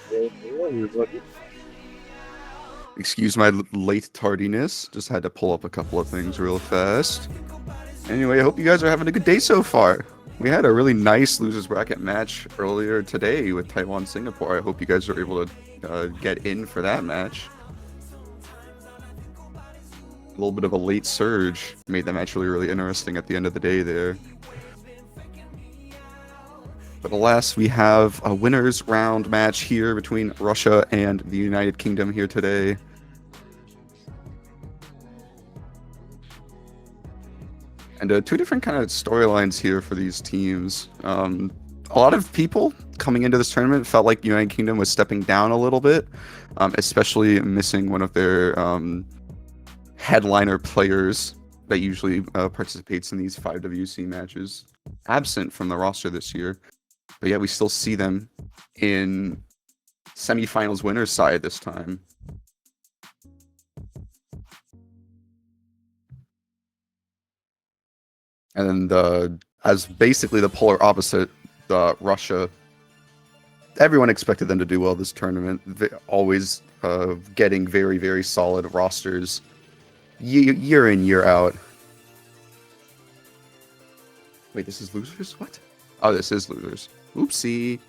Hello, everybody. Excuse my late tardiness. Just had to pull up a couple of things real fast. Anyway, I hope you guys are having a good day so far. We had a really nice losers bracket match earlier today with Taiwan Singapore. I hope you guys are able to get in for that match. A little bit of a late surge made that match really interesting at the end of the day there. But alas, we have a winners round match here between Russia and the United Kingdom here today. And two different kind of storylines here for these teams. A lot of people coming into this tournament felt like United Kingdom was stepping down a little bit, especially missing one of their headliner players that usually participates in these 5WC matches, absent from the roster this year. But yeah, we still see them in semifinals winners side this time. And then as basically the polar opposite, Russia, everyone expected them to do well this tournament. Always getting very, very solid rosters year in, year out. Wait, this is losers? What? Oh, this is losers. Oopsie.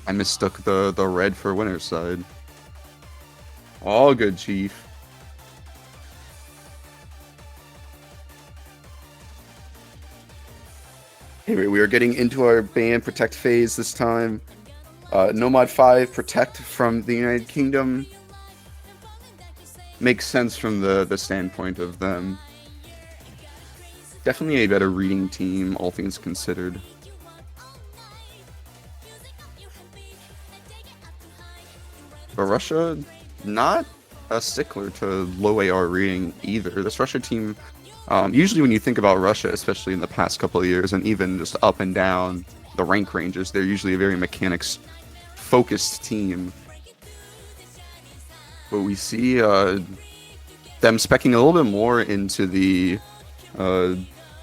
I mistook the red for winner's side. All good, Chief. Anyway, we are getting into our ban protect phase this time. Nomad 5 protect from the United Kingdom makes sense from the standpoint of them. Definitely a better reading team, all things considered. But Russia, not a stickler to low AR reading either. This Russia team, usually when you think about Russia, especially in the past couple of years, and even just up and down the rank ranges, they're usually a very mechanics-focused team. But we see them speccing a little bit more into the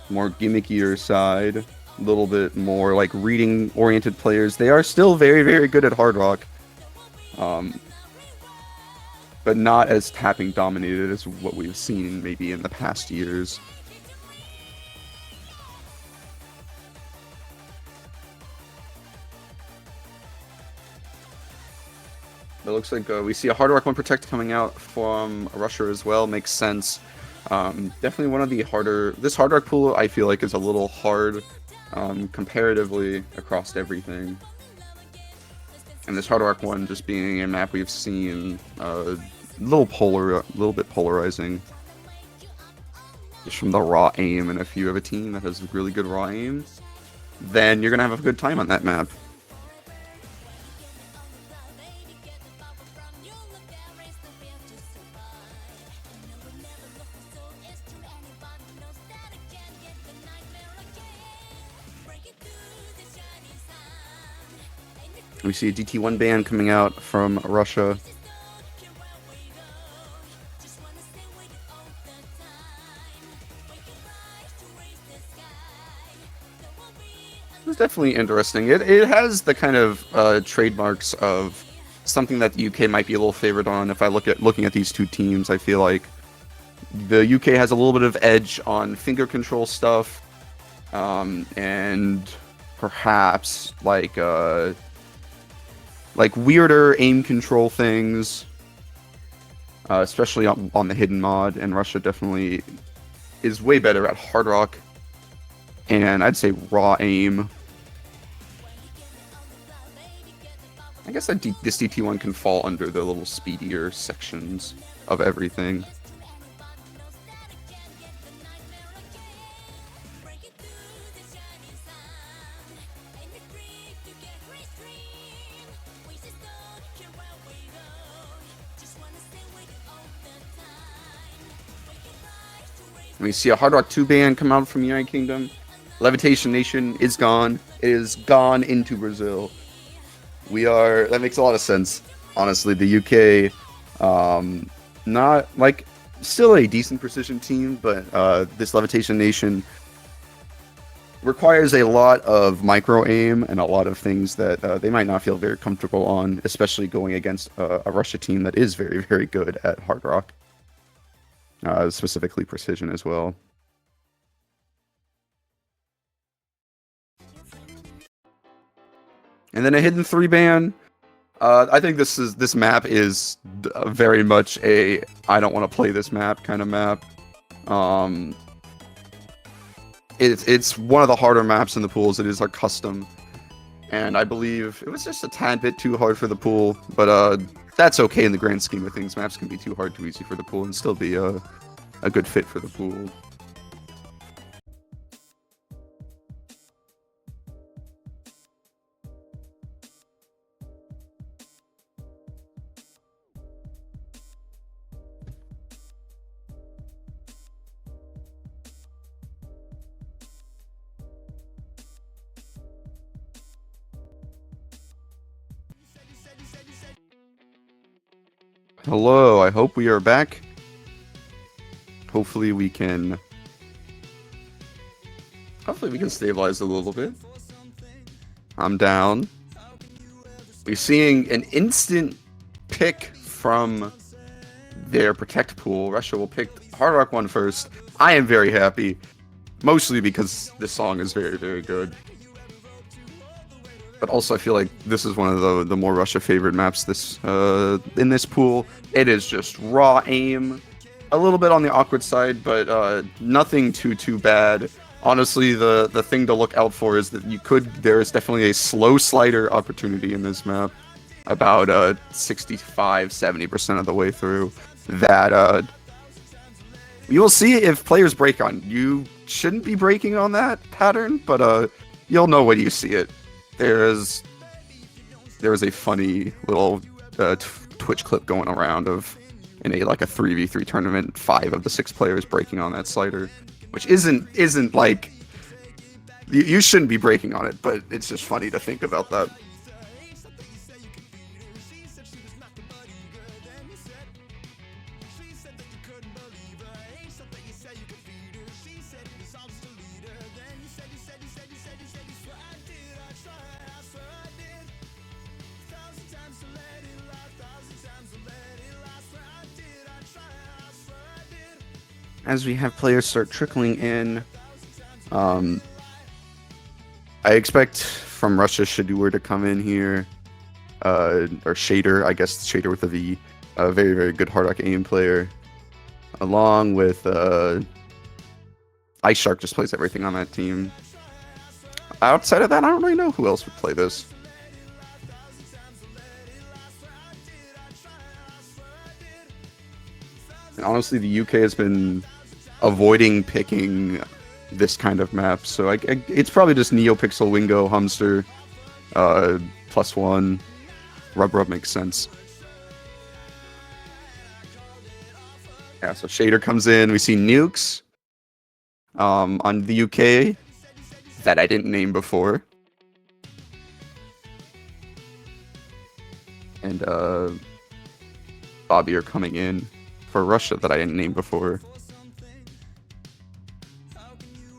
more gimmickier side, a little bit more like reading-oriented players. They are still very, very good at Hard Rock. But not as tapping dominated as what we've seen maybe in the past years. It looks like we see a Hard Rock 1 Protect coming out from Russia as well. Makes sense. Definitely one of the harder... This Hard Rock pool, I feel like, is a little hard comparatively across everything. And this Hard Rock 1 just being a map we've seen a little bit polarizing. Just from the raw aim, and if you have a team that has really good raw aim, then you're gonna have a good time on that map. We see a DT1 ban coming out from Russia. It's definitely interesting. It has the kind of trademarks of something that the UK might be a little favored on. If I looking at these two teams, I feel like the UK has a little bit of edge on finger control stuff, and perhaps like weirder aim control things, especially on the hidden mod. And Russia definitely is way better at Hard Rock, and I'd say raw aim. I guess that this DT1 can fall under the little speedier sections of everything. We see a Hard Rock 2 ban come out from United Kingdom. Levitation Nation is gone. It is gone into Brazil. That makes a lot of sense. Honestly, the UK, not like still a decent precision team, but this Levitation Nation requires a lot of micro aim and a lot of things that they might not feel very comfortable on, especially going against a Russia team that is very, very good at hard rock, specifically precision as well. And then a hidden 3-ban. I think this map is very much a I don't want to play this map kind of map. It's one of the harder maps in the pools. It is a custom, and I believe it was just a tad bit too hard for the pool, but that's okay in the grand scheme of things. Maps can be too hard, too easy for the pool, and still be a good fit for the pool. Hello, I hope we are back. Hopefully we can stabilize a little bit. I'm down. We're seeing an instant pick from their protect pool. Russia will pick Hard Rock 1 first. I am very happy, mostly because this song is very, very good. But also, I feel like this is one of the more Russia favored maps in this pool. It is just raw aim, a little bit on the awkward side, but nothing too bad. Honestly, the thing to look out for is that there is definitely a slow slider opportunity in this map, about 65-70% of the way through. That you will see if players break on. You shouldn't be breaking on that pattern, but you'll know when you see it. There is a funny little Twitch clip going around of in a 3v3 tournament, 5 of the 6 players breaking on that slider, which isn't like you shouldn't be breaking on it, but it's just funny to think about that. As we have players start trickling in, I expect from Russia Shadur to come in here, or Shader, I guess Shader with a V, a very, very good hard rock aim player, along with Ice Shark just plays everything on that team. Outside of that, I don't really know who else would play this. And honestly, the UK has been avoiding picking this kind of map, so it's probably just NeoPixel, Wingo, Humster, +1. Rub makes sense. Yeah, so Shader comes in. We see Nukes on the UK that I didn't name before. And Bobby are coming in for Russia that I didn't name before.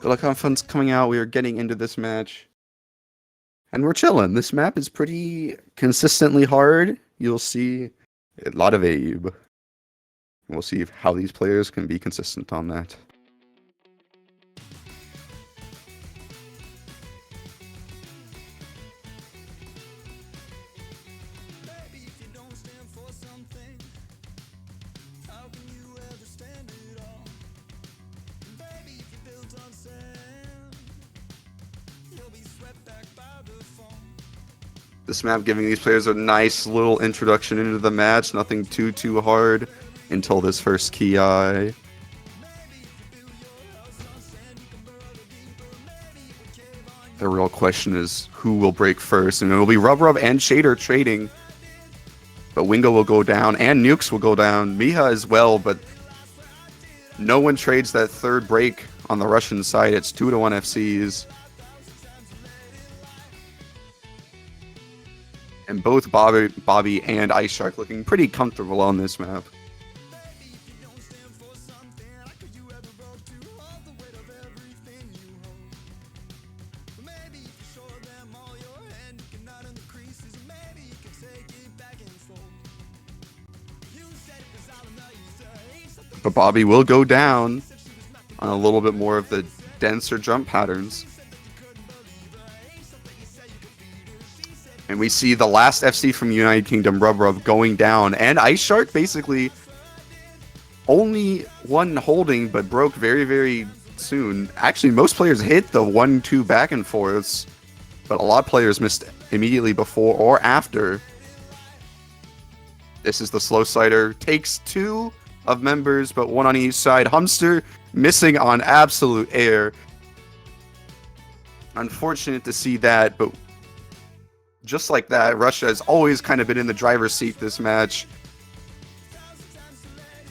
Good luck on fun's coming out. We are getting into this match. And we're chilling. This map is pretty consistently hard. You'll see a lot of Abe. We'll see how these players can be consistent on that. This map giving these players a nice little introduction into the match. Nothing too hard until this first key eye. The real question is who will break first, and it will be Rub and Shader trading. But Wingo will go down, and Nukes will go down. Miha as well, but no one trades that third break on the Russian side. It's 2-1 FCs. And both Bobby and Ice Shark looking pretty comfortable on this map. But Bobby will go down on a little bit more of the denser jump patterns. And we see the last FC from United Kingdom, Rub going down. And Ice Shark basically only one holding, but broke very, very soon. Actually, most players hit the 1-2 back and forths, but a lot of players missed immediately before or after. This is the slow slider. Takes 2 of members, but 1 on each side. Humster missing on absolute air. Unfortunate to see that, but just like that, Russia has always kind of been in the driver's seat this match,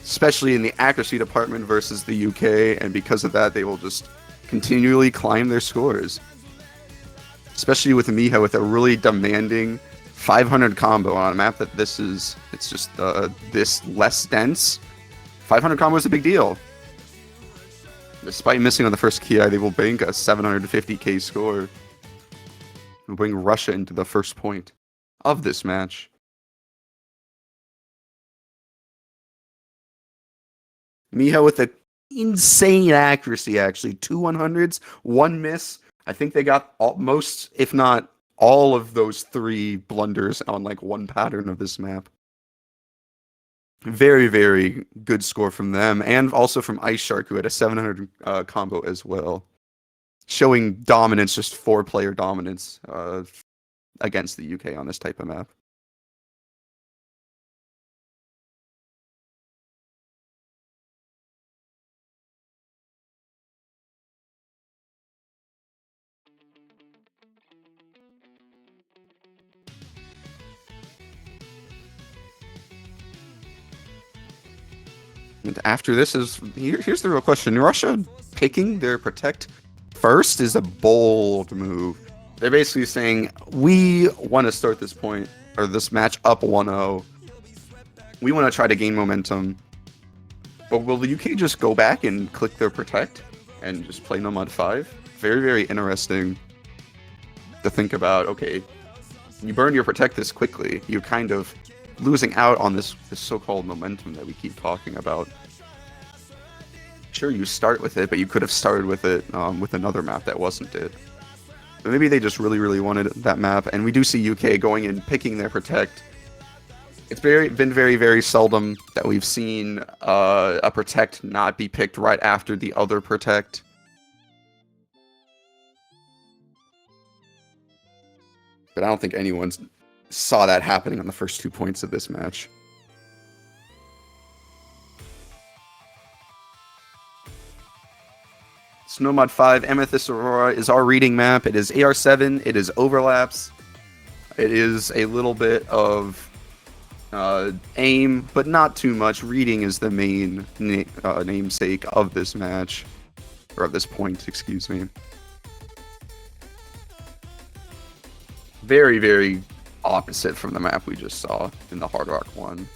especially in the accuracy department versus the UK, and because of that, they will just continually climb their scores. Especially with Miha with a really demanding 500 combo on a map that it's just this less dense. 500 combo is a big deal. Despite missing on the first Ki, they will bank a 750k score and bring Russia into the first point of this match. Miha with an insane accuracy, actually. 2 100s, 1 miss. I think they got most, if not all of those 3 blunders on like one pattern of this map. Very, very good score from them, and also from Ice Shark, who had a 700 combo as well. Showing dominance, just 4-player dominance against the UK on this type of map. And after this here's the real question. Russia picking their protect first is a bold move. They're basically saying, we want to start this point, or this match, up 1-0. We want to try to gain momentum. But will the UK just go back and click their protect and just play Nomad 5? Very, very interesting to think about. Okay, you burn your protect this quickly, you're kind of losing out on this so-called momentum that we keep talking about. Sure, you start with it, but you could have started with it with another map that wasn't it. But maybe they just really, really wanted that map, and we do see UK going and picking their protect. It's been very, very seldom that we've seen a protect not be picked right after the other protect. But I don't think anyone saw that happening on the first 2 points of this match. Snowmod 5, Amethyst Aurora is our reading map. It is AR7, it is overlaps, it is a little bit of aim, but not too much. Reading is the main namesake of this match, or of this point, excuse me. Very, very opposite from the map we just saw in the Hard Rock one.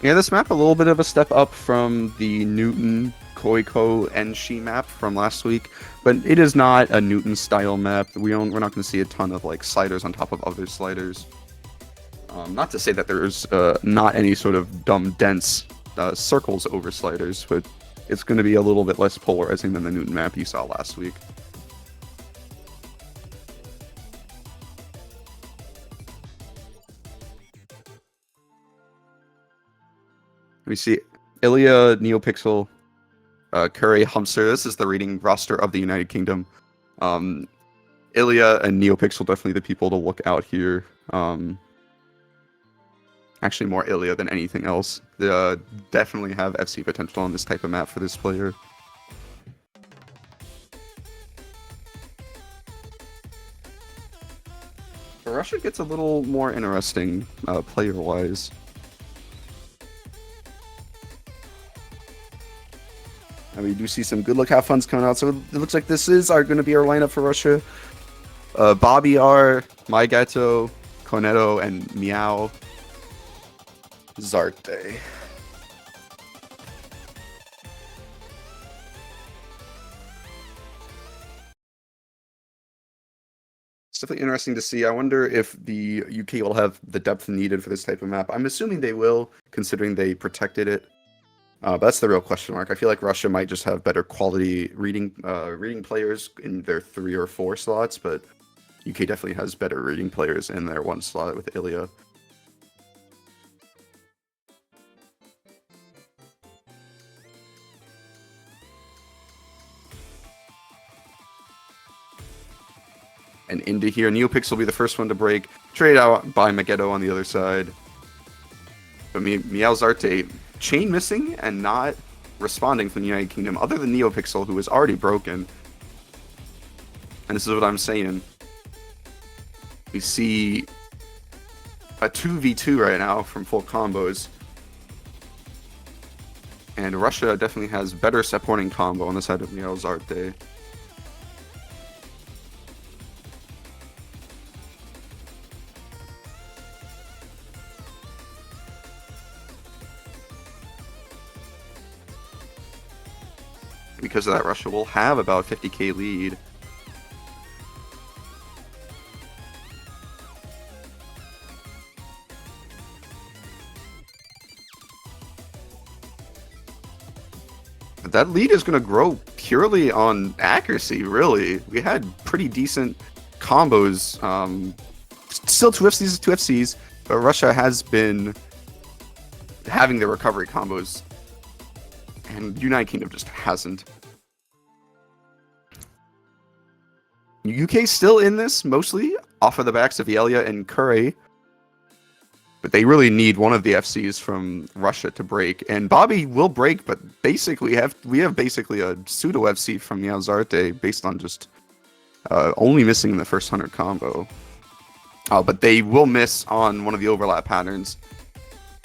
Yeah, this map a little bit of a step up from the Newton, Koiko, and Shi map from last week, but it is not a Newton style map. We're not going to see a ton of like sliders on top of other sliders. Not to say that there's not any sort of dumb dense circles over sliders, but it's going to be a little bit less polarizing than the Newton map you saw last week. We see Ilya, Neopixel, Curry, Humster. This is the rating roster of the United Kingdom. Ilya and Neopixel definitely the people to look out here. Actually, more Ilya than anything else. They definitely have FC potential on this type of map for this player. Russia gets a little more interesting player-wise. And we do see some good look have funs coming out, so it looks like this is going to be our lineup for Russia. Bobby R, Maigato, Koneto, and Meow. Zarte. It's definitely interesting to see. I wonder if the UK will have the depth needed for this type of map. I'm assuming they will, considering they protected it. But that's the real question mark. I feel like Russia might just have better quality reading players in their 3 or 4 slots, but UK definitely has better reading players in their 1 slot with Ilya. And into here, Neopix will be the first one to break. Trade out by Megiddo on the other side. But Meowzarte, chain missing and not responding from the United Kingdom, other than Neopixel, who is already broken. And this is what I'm saying. We see a 2v2 right now from full combos. And Russia definitely has better supporting combo on the side of Meowzarte. Because of that, Russia will have about 50k lead. But that lead is going to grow purely on accuracy, really. We had pretty decent combos. Still 2FCs, 2FCs, but Russia has been having the recovery combos. And United Kingdom just hasn't. UK still in this, mostly off of the backs of Yelia and Curry. But they really need one of the FCs from Russia to break. And Bobby will break, but basically we have basically a pseudo FC from Meowzarte based on just only missing the first 100 combo. But they will miss on one of the overlap patterns.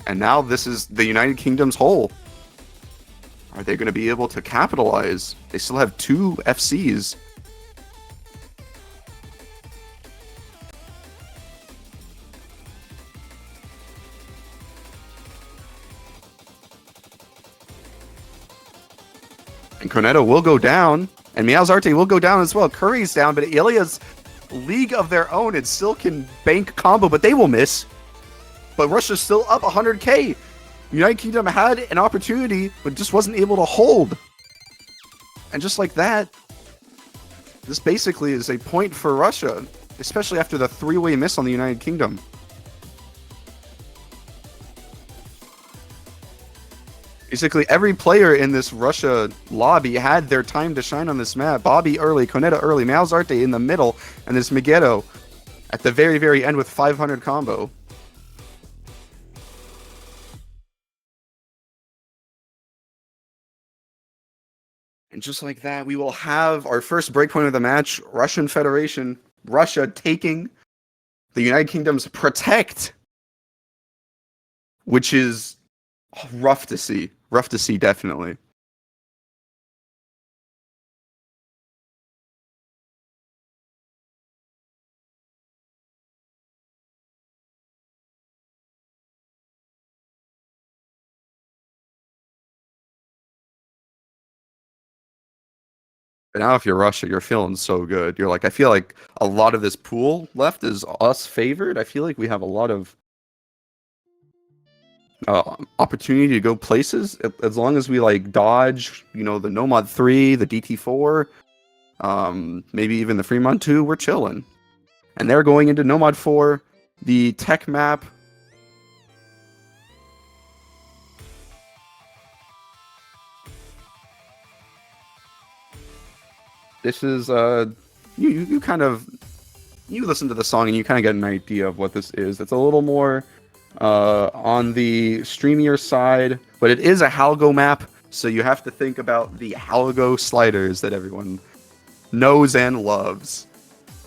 And now this is the United Kingdom's hole. Are they going to be able to capitalize? They still have 2 FCs. And Cornetto will go down, and Meowzarte will go down as well. Curry's down, but Ilya's League of their own and still can bank combo, but they will miss. But Russia's still up 100k. United Kingdom had an opportunity, but just wasn't able to hold. And just like that, this basically is a point for Russia, especially after the 3-way miss on the United Kingdom. Basically, every player in this Russia lobby had their time to shine on this map. Bobby early, Cornetto early, Meowzarte in the middle, and this Megiddo at the very, very end with 500 combo. And just like that, we will have our first breakpoint of the match. Russian Federation, Russia taking the United Kingdom's Protect, which is rough to see. Rough to see, definitely. But now if you're Russia, you're feeling so good. You're like, I feel like a lot of this pool left is us favored. I feel like we have a lot of opportunity to go places as long as we like dodge, you know, the Nomad 3, the DT4, maybe even the Fremont 2. We're chilling. And they're going into Nomad 4, the tech map. This is you kind of listen to the song and you kind of get an idea of what this is. It's a little more on the streamier side, but it is a Halgo map, so you have to think about the Halgo sliders that everyone knows and loves.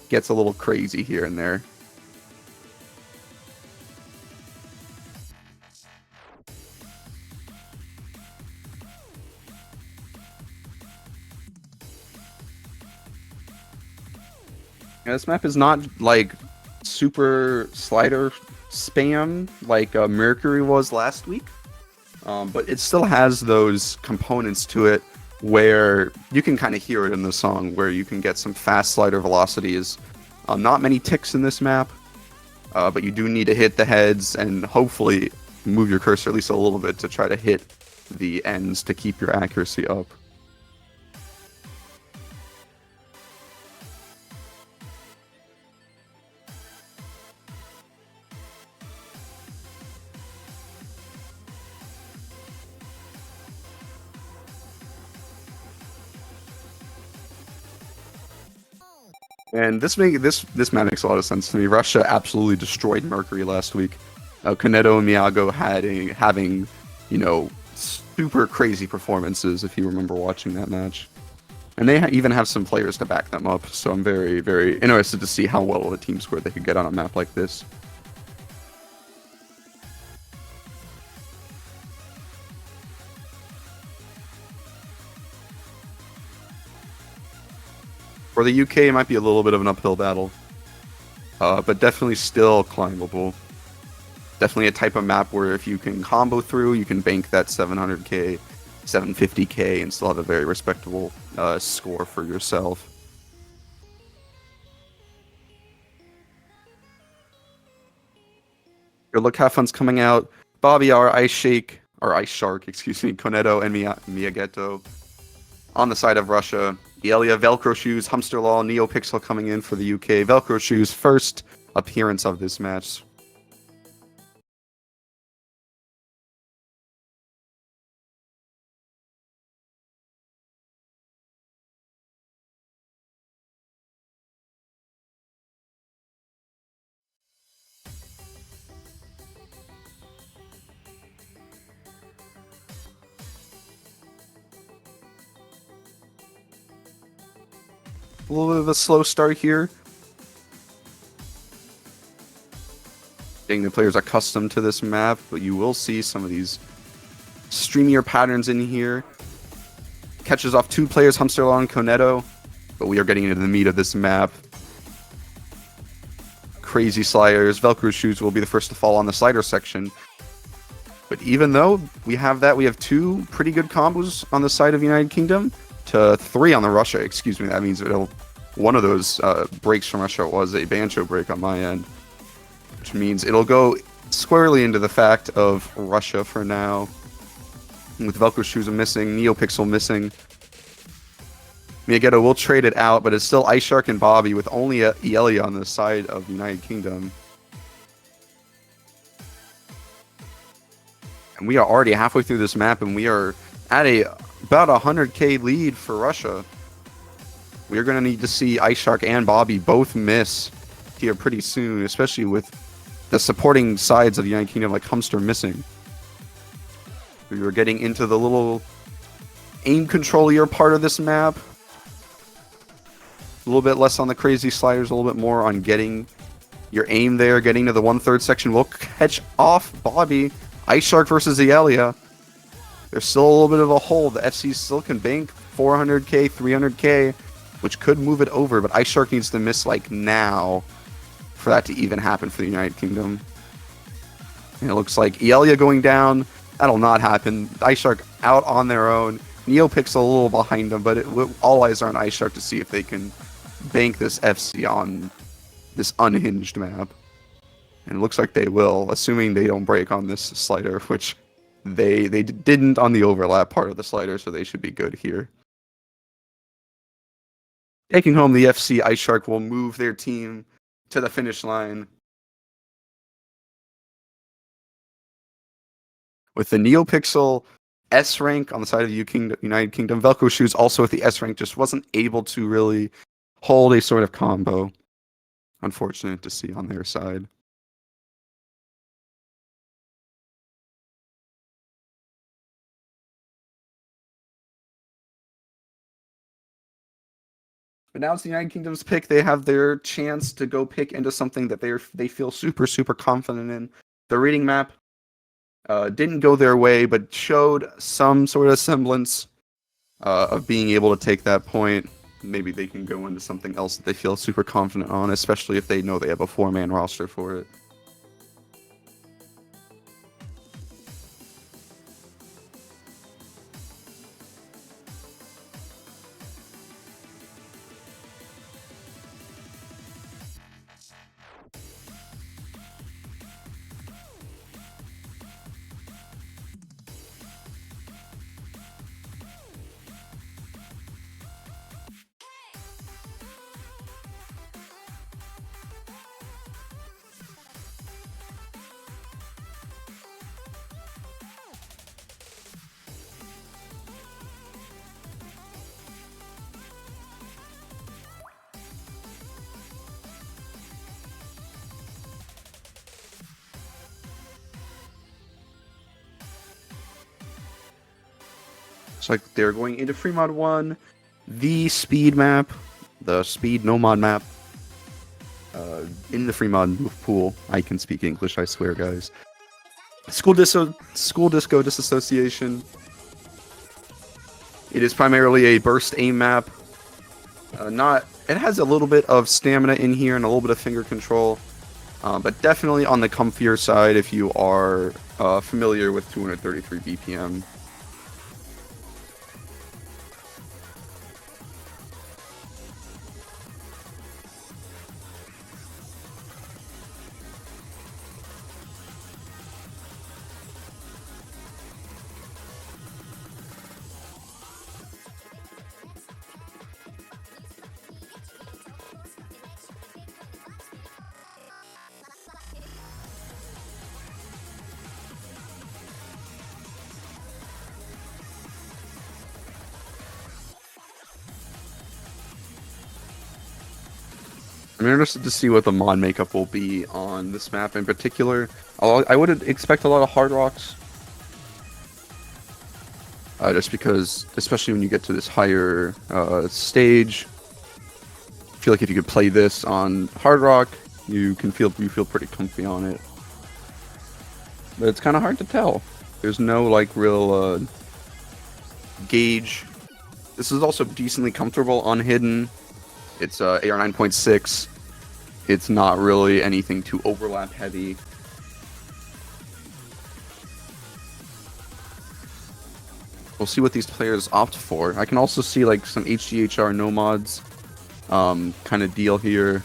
Gets a little crazy here and there. Yeah, this map is not like super slider spam like Mercury was last week, but it still has those components to it where you can kind of hear it in the song, where you can get some fast slider velocities. Not many ticks in this map, but you do need to hit the heads and hopefully move your cursor at least a little bit to try to hit the ends to keep your accuracy up. And this map makes a lot of sense to me. Russia absolutely destroyed Mercury last week. Konedo and Miyago having, super crazy performances. If you remember watching that match, and they even have some players to back them up. So I'm very, very interested to see how well of a team score they could get on a map like this. For the UK, it might be a little bit of an uphill battle, but definitely still climbable. Definitely a type of map where if you can combo through, you can bank that 700k, 750k, and still have a very respectable score for yourself. Good luck, have fun's coming out. Bobby, our Ice Shark, Konedo, and Miyageto on the side of Russia. Elia, Velcro Shoes, Humsterlaw, NeoPixel coming in for the UK. Velcro Shoes' first appearance of this match. A little bit of a slow start here. Getting the players accustomed to this map, but you will see some of these streamier patterns in here. Catches off two players, Humsterlaw and Konedo, but we are getting into the meat of this map. Crazy sliders. Velcro Shoes will be the first to fall on the slider section. But even though we have that, we have two pretty good combos on the side of United Kingdom to three on the Russia. Excuse me, that means one of those breaks from Russia was a Bancho break on my end, which means it'll go squarely into the fact of Russia for now. With Velcro Shoes missing, NeoPixel missing. Miyageto will trade it out, but it's still Ice Shark and Bobby with only Elia on the side of United Kingdom. And we are already halfway through this map, and we are at about 100k lead for Russia. We are going to need to see Ice Shark and Bobby both miss here pretty soon, especially with the supporting sides of the United Kingdom like Humster missing. We were getting into the little aim controlier part of this map. A little bit less on the crazy sliders, a little bit more on getting your aim there, getting to the 1/3 section. We'll catch off Bobby. Ice Shark versus Elia. There's still a little bit of a hole. The FC still can bank 400k, 300k, which could move it over, but Ice Shark needs to miss like now for that to even happen for the United Kingdom. And it looks like Elia going down. That'll not happen. Ice Shark out on their own. NeoPixel a little behind them, but all eyes are on Ice Shark to see if they can bank this FC on this unhinged map. And it looks like they will, assuming they don't break on this slider, which they didn't on the overlap part of the slider, so they should be good here. Taking home the FC, Ice Shark will move their team to the finish line. With the NeoPixel S rank on the side of the United Kingdom, Velcro Shoes also with the S rank just wasn't able to really hold a sort of combo. Unfortunate to see on their side. But now it's the United Kingdom's pick. They have their chance to go pick into something that they feel super, super confident in. The reading map didn't go their way, but showed some sort of semblance of being able to take that point. Maybe they can go into something else that they feel super confident on, especially if they know they have a 4-man roster for it. Looks like they're going into free mod 1, the speed map, the speed no mod map. In the free mod pool. I can speak English, I swear, guys. School disco disassociation. It is primarily a burst aim map. It has a little bit of stamina in here and a little bit of finger control, but definitely on the comfier side if you are familiar with 233 BPM. I'm interested to see what the mod makeup will be on this map in particular. I would expect a lot of hard rocks. Just because, especially when you get to this higher stage, I feel like if you could play this on hard rock, you feel pretty comfy on it. But it's kind of hard to tell. There's no like real gauge. This is also decently comfortable on hidden. It's AR 9.6. It's not really anything too overlap heavy. We'll see what these players opt for. I can also see like some HGHR no mods kind of deal here.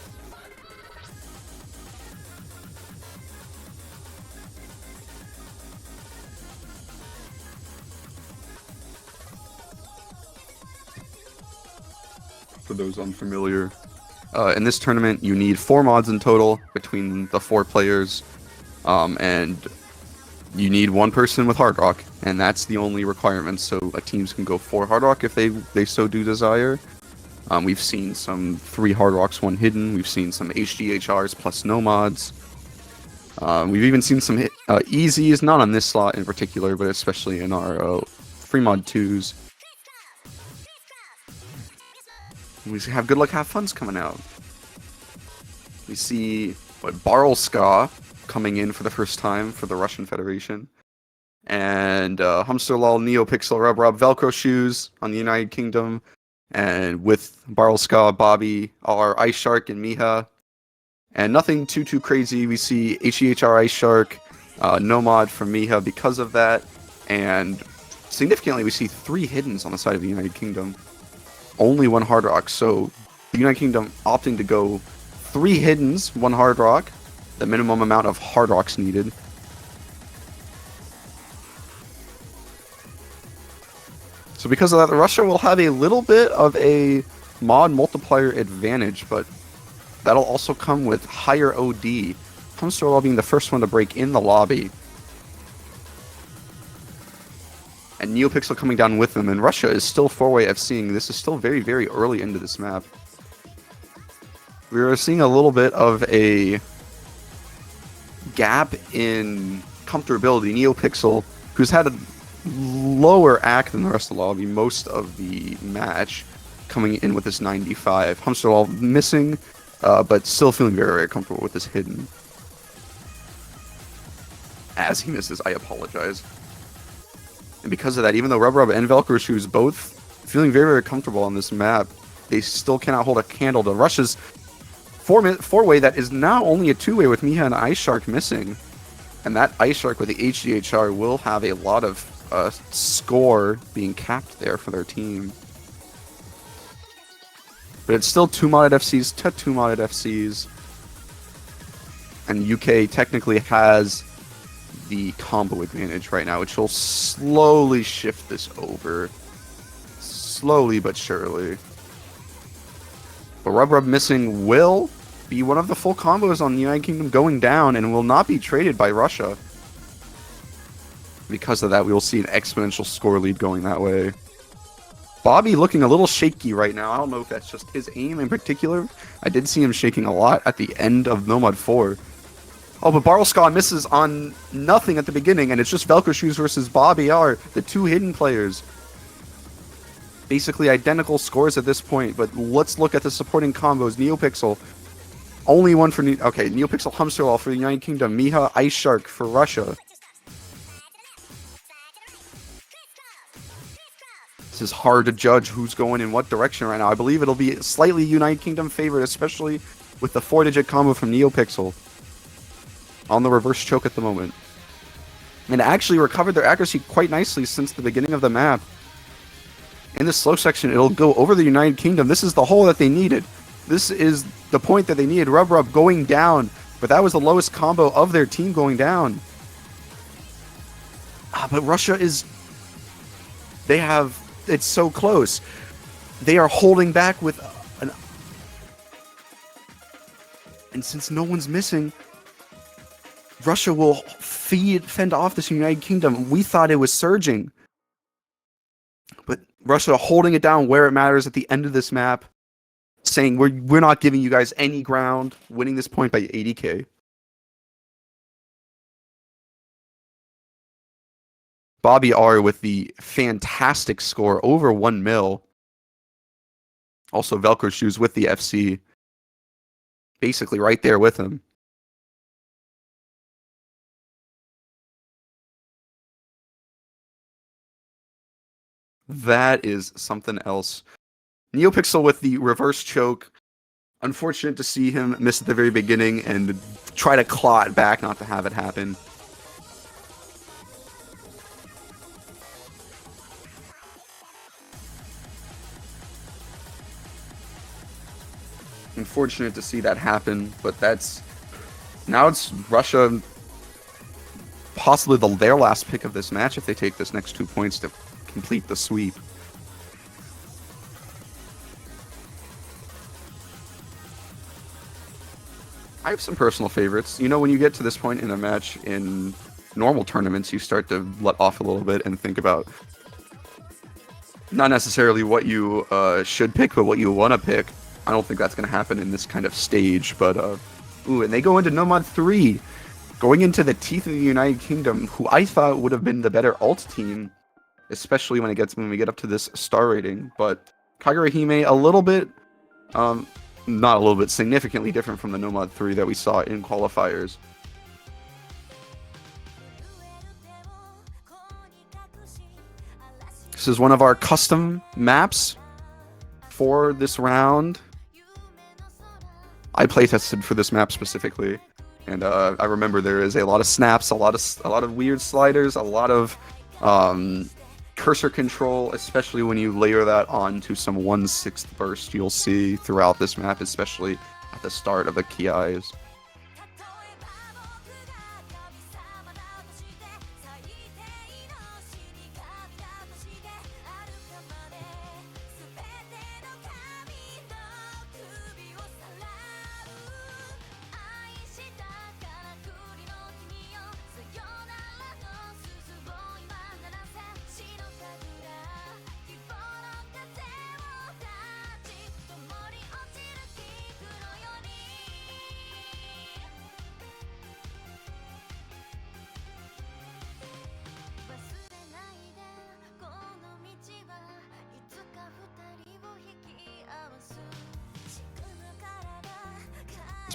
For those unfamiliar. In this tournament, you need 4 mods in total between the 4 players, and you need 1 person with hard rock, and that's the only requirement. So teams can go 4 hard rock if they so do desire. We've seen some 3 hard rocks, 1 hidden. We've seen some HDHRs plus no mods. We've even seen some easies, not on this slot in particular, but especially in our free mod 2s. We have good luck, have fun's coming out. We see Barlska coming in for the first time for the Russian Federation. And Humsterlol, Neopixel, Rub Velcro shoes on the United Kingdom. And with Barlska, Bobby, our Ice Shark, and Miha. And nothing too crazy. We see HEHR Ice Shark, no mod from Miha because of that. And significantly, we see 3 hiddens on the side of the United Kingdom. Only 1 hard rock, so the United Kingdom opting to go 3 hiddens, 1 hard rock, the minimum amount of hard rocks needed. So because of that, Russia will have a little bit of a mod multiplier advantage, but that'll also come with higher OD. Humsterlol being the first one to break in the lobby. And Neopixel coming down with them, and Russia is still 4-way FCing. This is still very, very early into this map. We are seeing a little bit of a gap in comfortability. Neopixel, who's had a lower AC than the rest of the lobby most of the match, coming in with this 95. Humsterlol missing, but still feeling very, very comfortable with this hidden. As he misses, I apologize. And because of that, even though Rub and Velcro Shoes both feeling very, very comfortable on this map, they still cannot hold a candle to Russia's 4-way that is now only a 2-way with Miha and Ice Shark missing. And that Ice Shark with the HDHR will have a lot of score being capped there for their team. But it's still 2 modded FCs to 2 modded FCs. And UK technically has the combo advantage right now, which will slowly shift this over. Slowly but surely. But Rub missing will be one of the full combos on the United Kingdom going down and will not be traded by Russia. Because of that, we will see an exponential score lead going that way. Bobby looking a little shaky right now. I don't know if that's just his aim in particular. I did see him shaking a lot at the end of Nomad 4. Oh, but Barlska misses on nothing at the beginning, and it's just Velcro Shoes versus Bobby R, the 2 hidden players. basically identical scores at this point, but let's look at the supporting combos. Neopixel, only one for Neopixel Hamsterwall for the United Kingdom. Miha Ice Shark for Russia. This is hard to judge who's going in what direction right now. I believe it'll be slightly United Kingdom favored, especially with the 4-digit combo from Neopixel on the reverse choke at the moment. And actually recovered their accuracy quite nicely since the beginning of the map. In this slow section, it'll go over the United Kingdom. This is the hole that they needed. This is the point that they needed. Rub Rub going down, but that was the lowest combo of their team going down. But Russia is... It's so close. They are holding back with an... And since no one's missing, Russia will fend off this United Kingdom. We thought it was surging. But Russia holding it down where it matters at the end of this map, saying we're not giving you guys any ground, winning this point by 80k. Bobby R with the fantastic score, over 1 mil. Also Velcro Shoes with the FC. Basically right there with him. That is something else. Neopixel with the reverse choke. Unfortunate to see him miss at the very beginning and try to claw it back not to have it happen. Unfortunate to see that happen, but now it's Russia possibly their last pick of this match if they take this next 2 points to complete the sweep. I have some personal favorites. You know, when you get to this point in a match in normal tournaments, you start to let off a little bit and think about not necessarily what you should pick, but what you want to pick. I don't think that's going to happen in this kind of stage, but and they go into Nomad 3, going into the teeth of the United Kingdom, who I thought would have been the better ult team, especially when we get up to this star rating. But Kagurahime a little bit, not a little bit, significantly different from the Nomad 3 that we saw in qualifiers. This is one of our custom maps for this round. I playtested for this map specifically, and I remember there is a lot of snaps, a lot of weird sliders, a lot of cursor control, especially when you layer that onto some 1/6 burst you'll see throughout this map, especially at the start of the Kiais.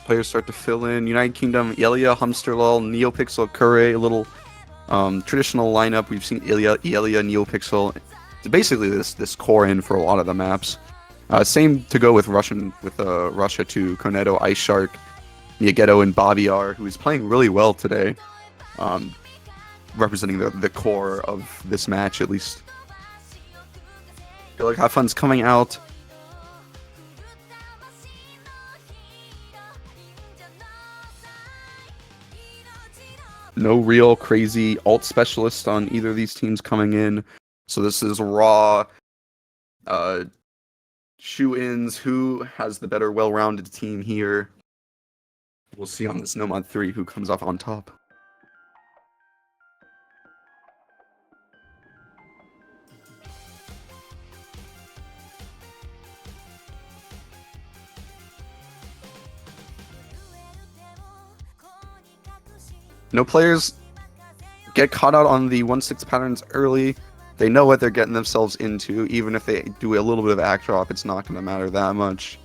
Players start to fill in. United Kingdom, Elia, Hamsterlol, Neopixel, Kure, a little traditional lineup. We've seen Elia, Neopixel. It's basically this core in for a lot of the maps. Same to go with Russia too. Cornetto, Ice Shark, Niagetto, and Bobby R, who is playing really well today, representing the core of this match at least. I feel like Have Fun's coming out. No real crazy ult specialist on either of these teams coming in. So this is raw shoe-ins. Who has the better well-rounded team here? We'll see on this Nomad 3 who comes off on top. No players get caught out on the 1/6 patterns early. They know what they're getting themselves into. Even if they do a little bit of act drop, it's not going to matter that much.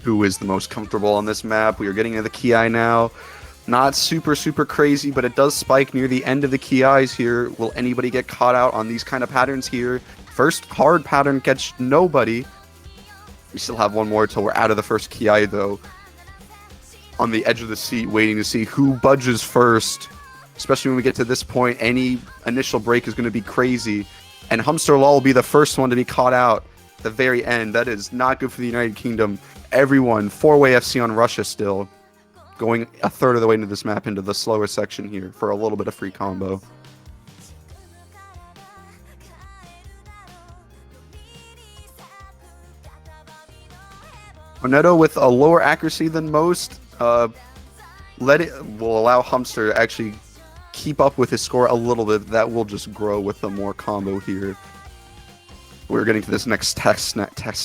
Who is the most comfortable on this map? We are getting into the Ki now. Not super crazy, but it does spike near the end of the Ki's here. Will anybody get caught out on these kind of patterns here? First hard pattern catch nobody. We still have one more till we're out of the first Ki though. On the edge of the seat, waiting to see who budges first. Especially when we get to this point, any initial break is going to be crazy. And Humster Law will be the first one to be caught out at the very end. That is not good for the United Kingdom. Everyone, 4-way FC on Russia still. Going a third of the way into this map into the slower section here for a little bit of free combo. Cornetto with a lower accuracy than most. Will allow Humster to actually keep up with his score a little bit. That will just grow with the more combo here. We're getting to this next test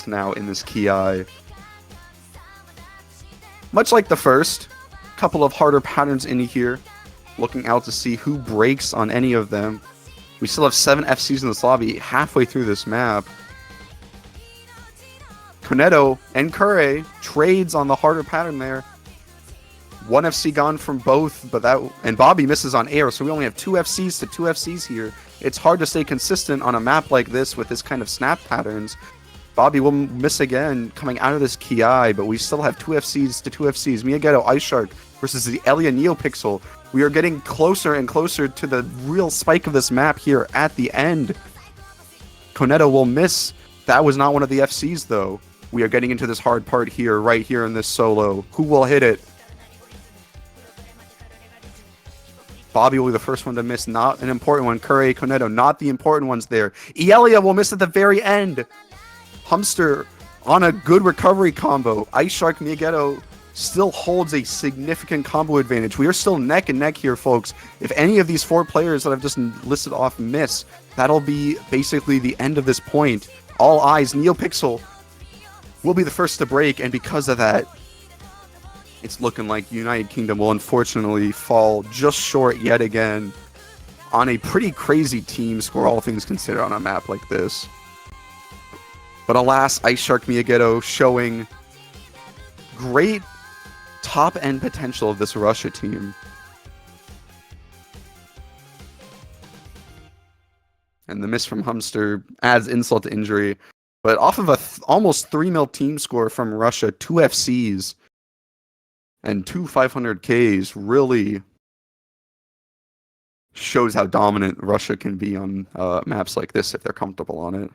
now in this Ki. Much like the first, couple of harder patterns in here. Looking out to see who breaks on any of them. We still have 7 FCs in this lobby halfway through this map. Cornetto and Kure trades on the harder pattern there. 1 FC gone from both, and Bobby misses on air, so we only have 2 FCs to 2 FCs here. It's hard to stay consistent on a map like this with this kind of snap patterns. Bobby will miss again coming out of this Ki, but we still have 2 FCs to 2 FCs. Miyageto Ice Shark versus the Elia Neopixel. We are getting closer and closer to the real spike of this map here at the end. Cornetto will miss. That was not one of the FCs, though. We are getting into this hard part here, right here in this solo. Who will hit it? Bobby will be the first one to miss, not an important one. Kure, Cornetto, not the important ones there. Elia will miss at the very end. Humster on a good recovery combo. Ice Shark Miyageto still holds a significant combo advantage. We are still neck and neck here, folks. If any of these 4 players that I've just listed off miss, that'll be basically the end of this point. All eyes, Neopixel will be the first to break, and because of that, it's looking like United Kingdom will unfortunately fall just short yet again on a pretty crazy team score, all things considered, on a map like this. But alas, Ice Shark Miyageto showing great top-end potential of this Russia team. And the miss from Humster adds insult to injury. But off of a almost 3-0 team score from Russia, 2 FCs and 2 500Ks really shows how dominant Russia can be on maps like this if they're comfortable on it.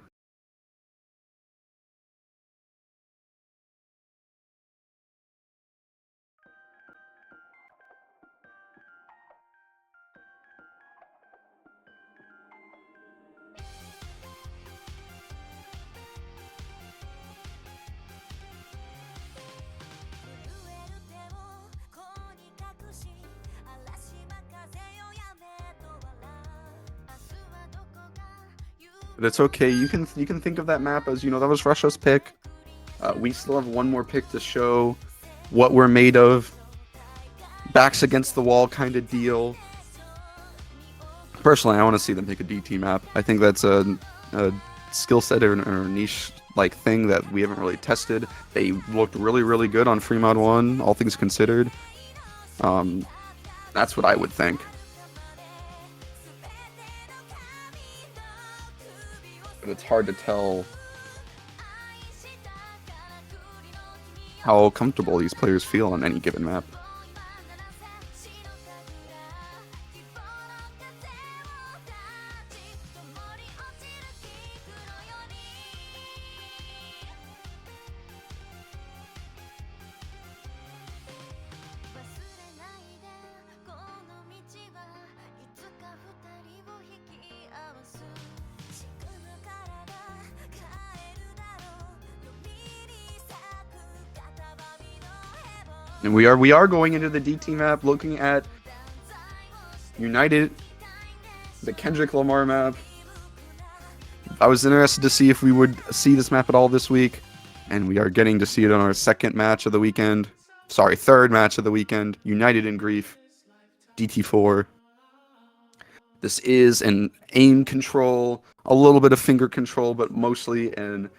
But it's okay. You can think of that map as, that was Russia's pick. We still have one more pick to show what we're made of. Backs against the wall kind of deal. Personally, I want to see them pick a DT map. I think that's a skill set or a niche thing that we haven't really tested. They looked really good on Free Mod 1, all things considered. That's what I would think. But it's hard to tell how comfortable these players feel on any given map. And we are going into the DT map, looking at United the Kendrick Lamar map. I was interested to see if we would see this map at all this week, and we are getting to see it on our second match of the weekend. Sorry, third match of the weekend. United in Grief, DT4. This is an aim control, a little bit of finger control, but mostly an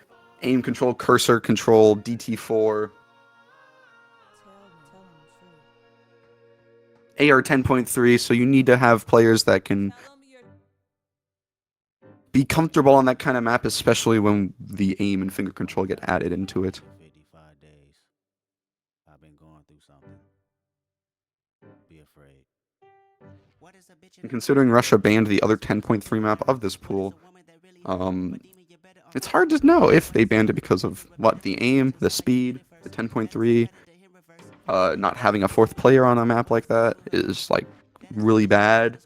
aim control, cursor control, DT4. AR 10.3, so you need to have players that can be comfortable on that kind of map, especially when the aim and finger control get added into it. 55 days. I've been going through something. Be afraid. And considering Russia banned the other 10.3 map of this pool, it's hard to know if they banned it because of what, the aim, the speed, the 10.3. Not having a fourth player on a map like that is like really bad.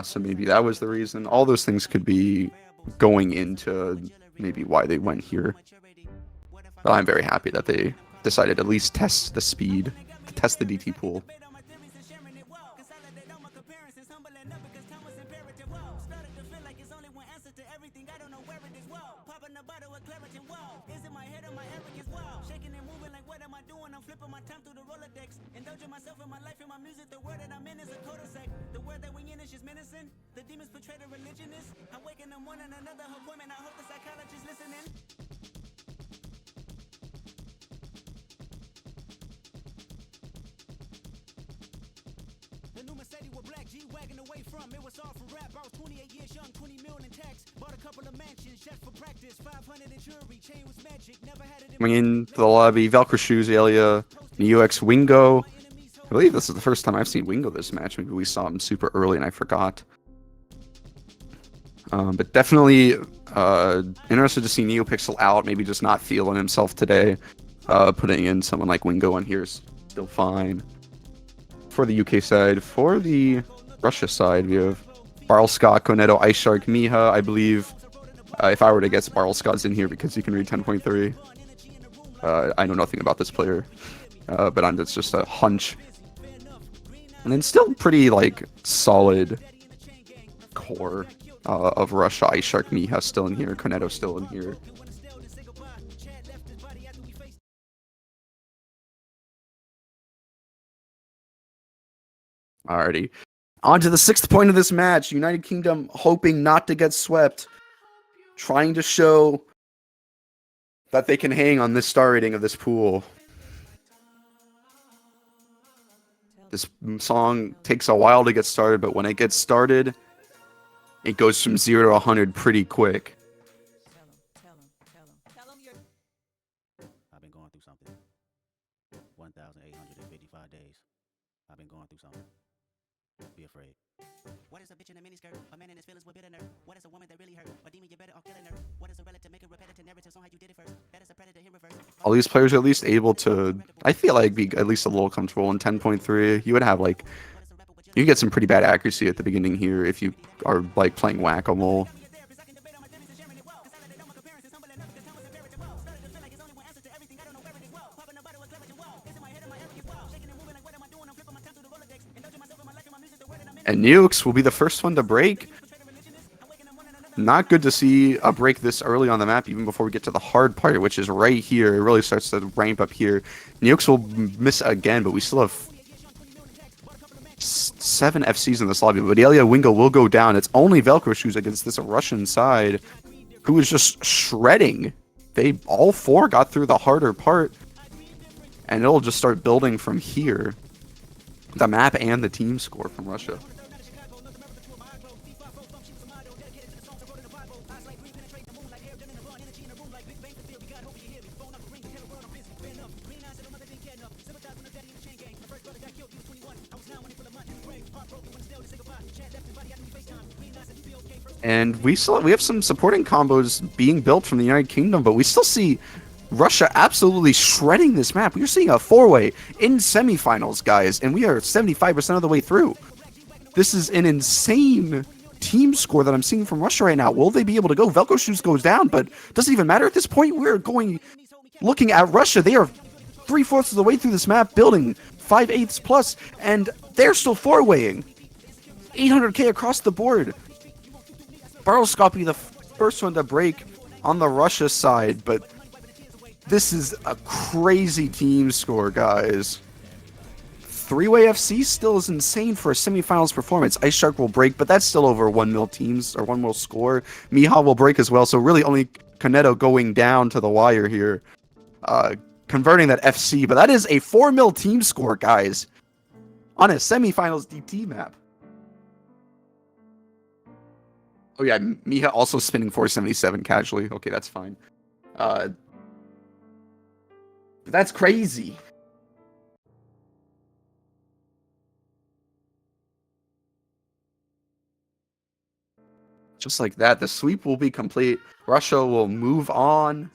So maybe that was the reason. All those things could be going into maybe why they went here. But I'm very happy that they decided to at least test the speed, to test the DT pool. The demons portray the religionist. I'm waking them one and another appointment. I hope the psychologist listening. The new Mercedes with black G-Wagon away from. It was all for rap. I was 28 years young, 20 million in tax. Bought a couple of mansions just for practice. 500 in jewelry. Chain was magic. Never had it in. Coming into the lobby, Velcro Shoes, Alia, UX Wingo. I believe this is the first time I've seen Wingo this match. Maybe we saw him super early and I forgot. But definitely interested to see NeoPixel out, maybe just not feeling himself today. Putting in someone like Wingo on here is still fine. For the UK side, for the Russia side, we have Barlska, Koneto, Ice Shark, Miha. I believe if I were to guess, Barlska's in here because he can read 10.3. I know nothing about this player, but it's just a hunch. And then still pretty like solid core of Russia. Ice Shark, Miha still in here, Koneto still in here. Alrighty. On to the 6th point of this match. United Kingdom hoping not to get swept. Trying to show that they can hang on this star rating of this pool. This song takes a while to get started, but when it gets started, it goes from 0 to 100 pretty quick. I've been going through something. 1,855 days. I've been going through something. Be afraid. What is a bitch in a miniskirt? A man in his feelings with bitter nerve. What is a woman that really hurt? A demon, you better off killing her. What is a relative? Make a repetitive narrative on how you did it first. That is a predator in reverse. All these players are at least able to, I feel like, be at least a little comfortable in 10.3. You would have like, you get some pretty bad accuracy at the beginning here if you are like playing whack-a-mole. And Nukes will be the first one to break. Not good to see a break this early on the map, even before we get to the hard part, which is right here. It really starts to ramp up here. Nukes will miss again, but we still have 7 FCs in this lobby. But Elia Wingo will go down. It's only Velcro Shoes against this Russian side, who is just shredding. They all 4 got through the harder part, and it'll just start building from here. The map and the team score from Russia. And we have some supporting combos being built from the United Kingdom, but we still see Russia absolutely shredding this map. We're seeing a 4-way in semifinals, guys, and we are 75% of the way through. This is an insane team score that I'm seeing from Russia right now. Will they be able to go? Velcro Shoes goes down, but doesn't even matter at this point. We're looking at Russia. They are 3/4 of the way through this map, building 5/8 plus, and they're still 4-waying. 800k across the board. Barrelscopy, the first one to break on the Russia side, but this is a crazy team score, guys. Three-way FC still is insane for a semifinals performance. Ice Shark will break, but that's still over 1 mil teams, or 1 mil score. Miha will break as well, so really only Kaneto going down to the wire here. Converting that FC, but that is a 4 mil team score, guys, on a semifinals DT map. Oh yeah, Miha also spinning 477 casually. Okay, that's fine. That's crazy. Just like that, the sweep will be complete. Russia will move on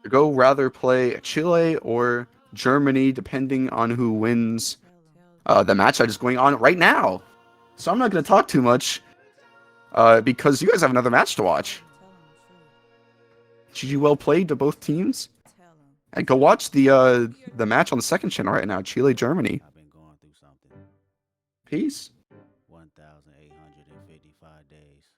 to go rather play Chile or Germany, depending on who wins the match that is going on right now. So I'm not going to talk too much because you guys have another match to watch. GG well played to both teams. And go watch the match on the second channel right now, Chile, Germany. I've been going through something. Peace. 1,855 days.